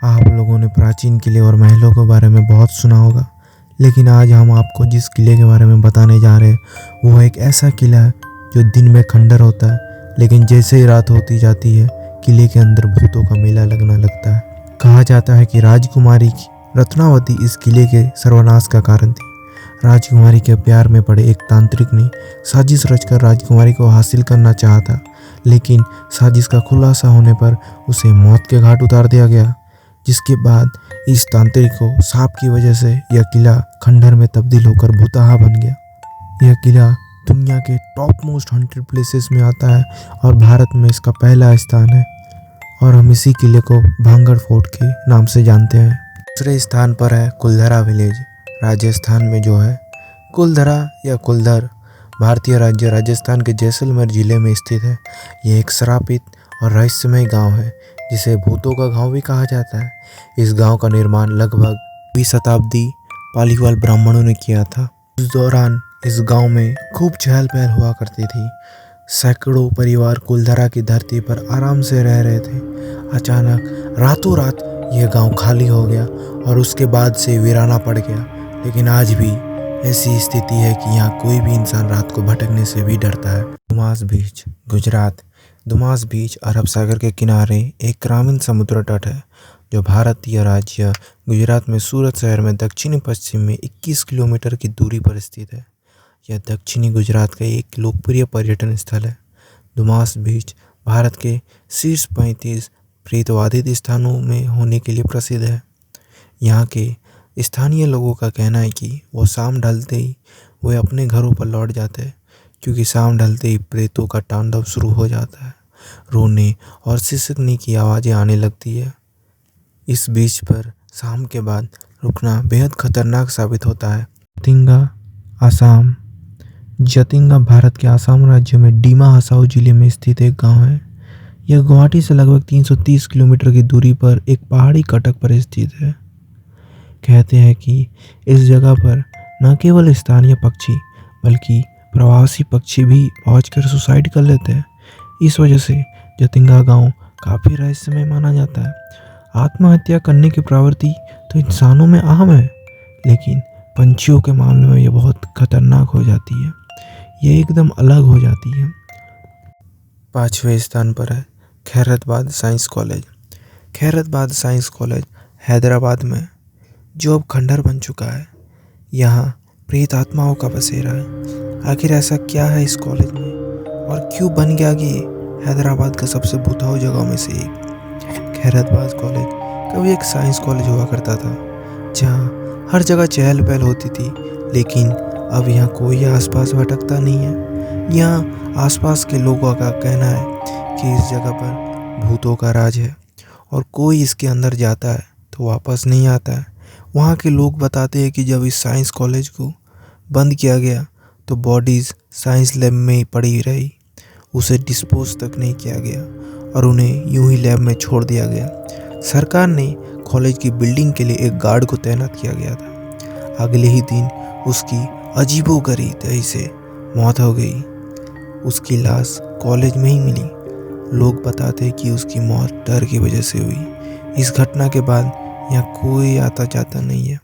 आप लोगों ने प्राचीन किले और महलों के बारे में बहुत सुना होगा, लेकिन आज हम आपको जिस किले के बारे में बताने जा रहे हैं वो एक ऐसा किला है जो दिन में खंडर होता है, लेकिन जैसे ही रात होती जाती है किले के अंदर भूतों का मेला लगना लगता है। कहा जाता है कि राजकुमारी रत्नावती इस किले के सर्वनाश का कारण थी। राजकुमारी के प्यार में पड़े एक तांत्रिक ने साजिश रचकर राजकुमारी को हासिल करना चाहा था, लेकिन साजिश का खुलासा होने पर उसे मौत के घाट उतार दिया गया। जिसके बाद इस तांत्रिक को सांप की वजह से यह किला खंडर में तब्दील होकर भूतहा बन गया। यह किला दुनिया के टॉप मोस्ट हॉन्टेड प्लेसेस में आता है और भारत में इसका पहला स्थान है, और हम इसी किले को भांगड़ फोर्ट के नाम से जानते हैं। दूसरे स्थान पर है कुलधरा विलेज, राजस्थान में जो है। कुलधरा या कुलधर भारतीय राज्य राजस्थान के जैसलमेर जिले में स्थित है। ये एक श्रापित और रहस्यमय गांव है जिसे भूतों का गांव भी कहा जाता है। इस गांव का निर्माण लगभग 20वीं शताब्दी पालीवाल ब्राह्मणों ने किया था। उस दौरान इस गांव में खूब चहल पहल हुआ करती थी। सैकड़ों परिवार कुलधरा की धरती पर आराम से रह रहे थे। अचानक रातों रात यह गांव खाली हो गया और उसके बाद से वीराना पड़ गया। लेकिन आज भी ऐसी स्थिति है कि यहाँ कोई भी इंसान रात को भटकने से भी डरता है। दुमास बीच, गुजरात। दुमास बीच अरब सागर के किनारे एक ग्रामीण समुद्र तट है जो भारतीय राज्य गुजरात में सूरत शहर में दक्षिणी पश्चिम में 21 किलोमीटर की दूरी पर स्थित है। यह दक्षिणी गुजरात का एक लोकप्रिय पर्यटन स्थल है। दुमास बीच भारत के शीर्ष 35 प्रेतवाधित स्थानों में होने के लिए प्रसिद्ध है। यहाँ के स्थानीय लोगों का कहना है कि वो शाम ढलते ही वे अपने घरों पर लौट जाते हैं, क्योंकि शाम ढलते ही प्रेतों का तांडव शुरू हो जाता है। रोने और सिसकने की आवाज़ें आने लगती है। इस बीच पर शाम के बाद रुकना बेहद खतरनाक साबित होता है। जतिंगा, आसाम। जतिंगा भारत के आसाम राज्य में डिमा हसाओ जिले में स्थित एक गांव है। यह गुवाहाटी से लगभग 330 किलोमीटर की दूरी पर एक पहाड़ी कटक पर स्थित है। कहते हैं कि इस जगह पर न केवल स्थानीय पक्षी बल्कि प्रवासी पक्षी भी पहुंचकर सुसाइड कर लेते हैं। इस वजह से जतिंगा गांव काफ़ी रहस्यमय माना जाता है। आत्महत्या करने की प्रवृत्ति तो इंसानों में आम है, लेकिन पंछियों के मामले में यह बहुत खतरनाक हो जाती है। ये एकदम अलग हो जाती है। 5वें स्थान पर है Khairatabad science college. Khairatabad science college Hyderabad में, जो अब खंडर बन चुका है। यहाँ प्रेत आत्माओं का बसेरा है। आखिर ऐसा क्या है इस कॉलेज में और क्यों बन गया कि हैदराबाद का सबसे भूताऊ जगहों में से एक। खैरताबाद कॉलेज कभी एक साइंस कॉलेज हुआ करता था, जहाँ हर जगह चहल पहल होती थी, लेकिन अब यहाँ कोई आसपास भटकता नहीं है। यहाँ आसपास के लोगों का कहना है कि इस जगह पर भूतों का राज है और कोई इसके अंदर जाता है तो वापस नहीं आता है। वहाँ के लोग बताते हैं कि जब इस साइंस कॉलेज को बंद किया गया तो बॉडीज़ साइंस लैब में ही पड़ी रही, उसे डिस्पोज तक नहीं किया गया और उन्हें यूं ही लैब में छोड़ दिया गया। सरकार ने कॉलेज की बिल्डिंग के लिए एक गार्ड को तैनात किया गया था। अगले ही दिन उसकी अजीबोगरीब से मौत हो गई। उसकी लाश कॉलेज में ही मिली। लोग बताते हैं कि उसकी मौत डर की वजह से हुई। इस घटना के बाद यहाँ कोई आता जाता नहीं है।